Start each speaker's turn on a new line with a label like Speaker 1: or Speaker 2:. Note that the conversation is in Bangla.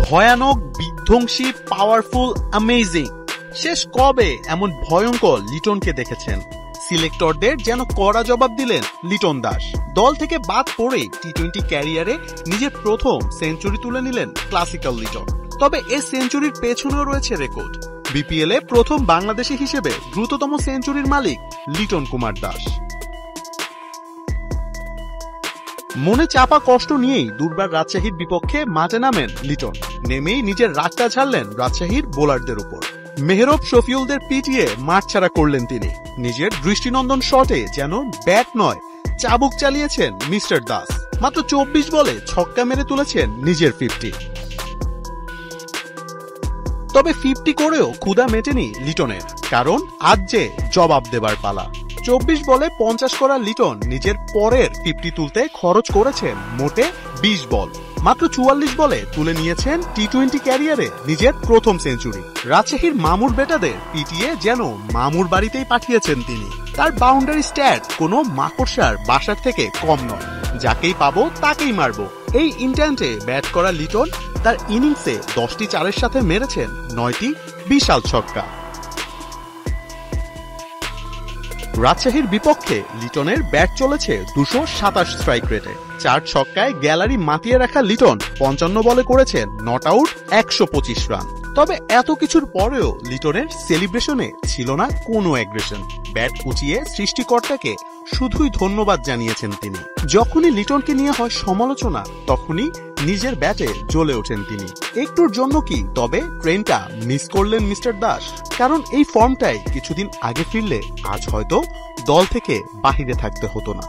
Speaker 1: ভয়ানক, বিধ্বংসী, পাওয়ারফুল, অ্যামেজিং। শেষ কবে এমন ভয়ঙ্কর লিটনকে দেখেছেন? সিলেক্টরদের যেন কড়া জবাব দিলেন লিটন দাস। দল থেকে বাদ পড়ে টি-20 ক্যারিয়ারে নিজের প্রথম সেঞ্চুরি তুলে নিলেন ক্লাসিক্যাল লিটন। তবে এ সেঞ্চুরির পেছনেও রয়েছে রেকর্ড। বিপিএল এ প্রথম বাংলাদেশি হিসেবে দ্রুততম সেঞ্চুরির মালিক লিটন কুমার দাস। মনে চাপা কষ্ট নিয়েই দুর্বার রাজশাহীর বিপক্ষে মাঠে নামেন লিটন। নেমেই নিজের রাগটা ঝাড়লেন রাজশাহীর বোলারদের উপর। মেহরব, শফিউলদের পিটিয়ে মাঠ ছাড়া করলেন তিনি। নিজের দৃষ্টিনন্দন শটে যেন ব্যাট নয়, চাবুক চালিয়েছেন মিস্টার দাস। মাত্র 24 বলে ছক্কা মেরে তুলেছেন নিজের 50। তবে 50 করেও ক্ষুধা মেটেনি লিটনের, কারণ আজ যে জবাব দেবার পালা। 24 বলে 50 করা লিটন নিজের পরের 50 তুলতে খরচ করেছেন মোটে 20 বল। মাত্র 44 বলে তুলে নিয়েছেন টি-20 ক্যারিয়ারে নিজের প্রথম সেঞ্চুরি। রাজশাহীর মামুর বেটাদের পিটিয়ে যেন মামুর বাড়িতেই পাঠিয়েছেন তিনি। তার বাউন্ডারি স্ট্যাট কোনো মাকড়সার বাসার থেকে কম নয়। যাকেই পাবো তাকেই মারবো, এই ইন্টেন্টে ব্যাট করা লিটন তার ইনিংসে 10টি চারের সাথে মেরেছেন 9টি বিশাল ছক্কা। রাজশাহীর বিপক্ষে লিটনের ব্যাট চলেছে 227 স্ট্রাইক রেটে। 4 ছক্কায় গ্যালারি মাতিয়ে রাখা লিটন 55 বলে করেছেন নট আউট 125 রান। তবে এত কিছুর পরেও লিটনের সেলিব্রেশনে ছিল না কোনো অ্যাগ্রেশন। ব্যাট উঁচিয়ে সৃষ্টিকর্তাকে শুধুই ধন্যবাদ জানিয়েছেন তিনি। যখনই লিটনকে নিয়ে হয় সমালোচনা, তখনই নিজের ব্যাটে জ্বলে ওঠেন তিনি। একটুর জন্য কি তবে ট্রেনটা মিস করলেন মিস্টার দাস? কারণ এই ফর্মটাই কিছুদিন আগে ফিরলে আজ হয়তো দল থেকে বাহিরে থাকতে হতো না।